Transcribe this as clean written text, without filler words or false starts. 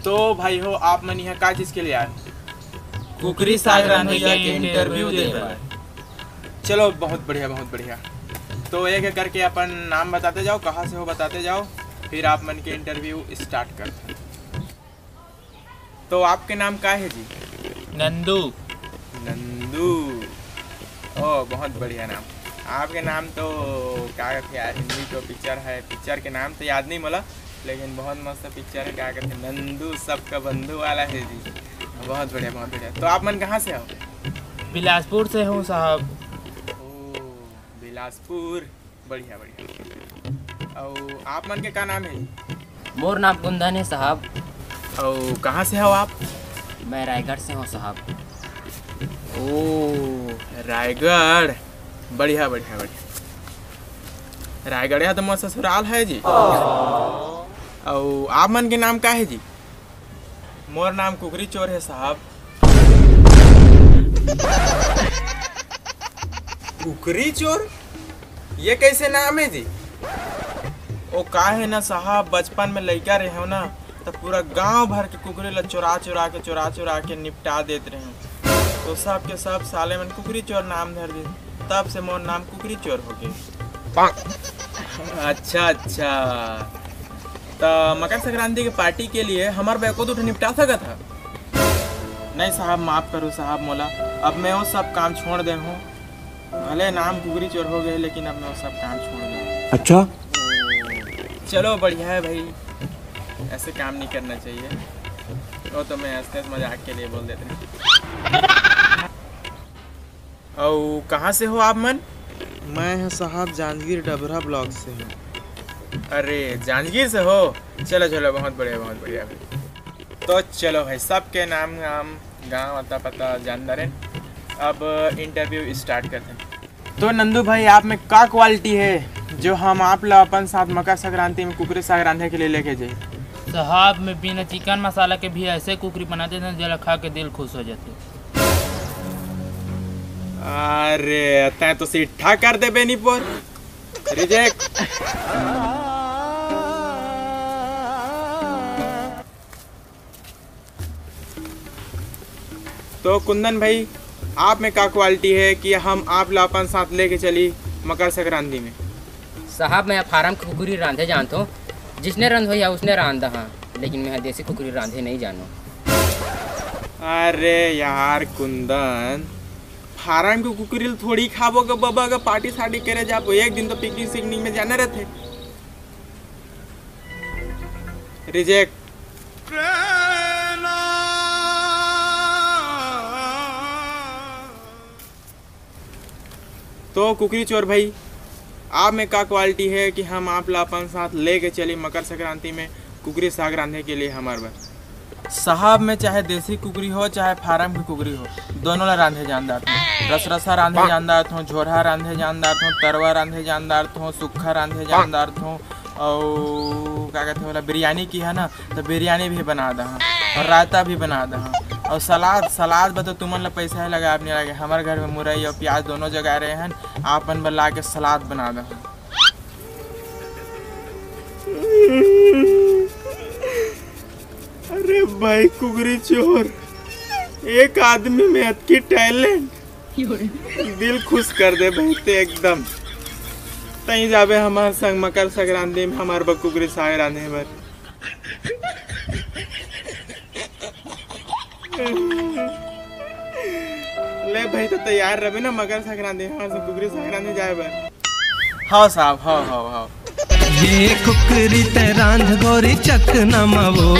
तो भाई हो आप मन यहाँ का चीज के लिए आए? कुकरी साग रांधे के इंटरव्यू दे रहा है। चलो बहुत बढ़िया बहुत बढ़िया। तो एक एक करके अपन नाम बताते जाओ, कहाँ से हो बताते जाओ, फिर आप मन के इंटरव्यू स्टार्ट करते हैं। तो आपके नाम क्या है जी? नंदू। नंदू, ओ बहुत बढ़िया नाम। आपके नाम तो क्या कहते यार, हिंदी तो पिक्चर है, पिक्चर के नाम तो याद नहीं मला, लेकिन बहुत मस्त पिक्चर है, क्या कहते हैं, नंदू सबका बंधु वाला है जी। बहुत बढ़िया बहुत बढ़िया। तो आप मन कहाँ से हो? बिलासपुर से हूँ साहब। ओ बिलासपुर, बढ़िया बढ़िया। और आप मन के क्या नाम है? मोर नाम कुंदन है साहब। और कहाँ से हो आप? मैं रायगढ़ से हूँ साहब। ओ रायगढ़, बढ़िया बढ़िया बढ़िया। रायगढ़ है तो मोर ससुराल है जी। और आप मन के नाम क्या है जी? मोर नाम कुकरी चोर है साहब। कुकरी चोर, ये कैसे नाम है जी? ओ का है ना साहब, बचपन में लड़का रहे हो ना तो पूरा गांव भर के कुकरी ला चुरा चुरा के निपटा देते रहे, तो सब के सब साले मन कुकरी चोर नाम धर दी, तब से मोर नाम कुकरी चोर हो गए। अच्छा अच्छा। तो मकर संक्रांति के पार्टी के लिए हमारे बैको तो निपटा सका था? नहीं साहब, माफ़ करो साहब मोला, अब मैं वो सब काम छोड़ दे हूँ। भले नाम कुकरी चोर हो गए, लेकिन अब मैं वो सब काम छोड़ दे। अच्छा चलो बढ़िया है भाई, ऐसे काम नहीं करना चाहिए। वो तो मैं हंसते मजाक के लिए बोल देते हैं। और कहाँ से हो आप मन? मैं साहब जांजगीर डबरा ब्लॉक से हूँ। अरे जांजगीर से हो, चलो चलो बहुत बढ़िया बहुत बढ़िया भाई। तो चलो भाई, सबके नाम नाम गाँव अता पता जानदार है। अब इंटरव्यू स्टार्ट करते हैं। तो नंदू भाई, आप में क्या क्वालिटी है जो हम आप ला अपन साथ मकर संक्रांति में कुकरी साग रांधे के लिए लेके जाए? साहब में बिना चिकन मसाला के भी ऐसे कुकरी बनाते थे जला खा के दिल खुश हो जाते। अरे तैं तो सीठा कर दे बेनीपुर, रिजेक्ट। तो कुंदन भाई, आप में क्या क्वालिटी है कि हम आप लापन साथ लेके चली मकर संक्रांति में? साहब मैं फार्म की कुकरी रांधे जानता हूँ, जिसने रंध हो या उसने रांधा, हाँ, लेकिन मैं देसी कुकरी रांधे नहीं जानू। अरे यार कुंदन, फार्म की कुकरी थोड़ी खाबो के बाबा का पार्टी सार्टी करे जाबो, एक दिन तो पिकनिक सिकनिक में जाने रहते। रिजेक्ट। तो कुकरी चोर भाई, आप में क्या क्वालिटी है कि हम आप लापन साथ लेके चली मकर संक्रांति में कुकरी साग रांधे के लिए हमारे बार? साहब में चाहे देसी कुकरी हो चाहे फार्म की कुकरी हो, दोनों ला रांधे जानदार हूँ। रसरसा रांधे जानदार हूँ, झोरहा रांधे जानदार हूँ, तरवा रांधे जानदार हूँ, सूखा रांधे जानदार हूँ, और क्या कहते हैं बिरयानी की है ना तो बिरयानी भी बना दा, और रायता भी बना दा, और सलाद बता तुमन ला पैसा लगा नहीं लगे। हमारे घर में मुरई और प्याज दोनों जगह रहे हैं, आपन बला के सलाद बना दा। अरे भाई कुकरी चोर, एक आदमी में अतकी टैलेंट, दिल खुश कर दे भाई ते एकदम। तई जाबे हमारे संग मकर संक्रांति में हमारे बकुकरी साग रांधे बर। ले भाई तो तैयार रहे ना मकर संक्रांति हमारे से कुकरी साग रांधे जाए बर। हाँ साहब, हाँ हाँ हाँ। ये कुकरी ते रांध गोरी चक नमवो।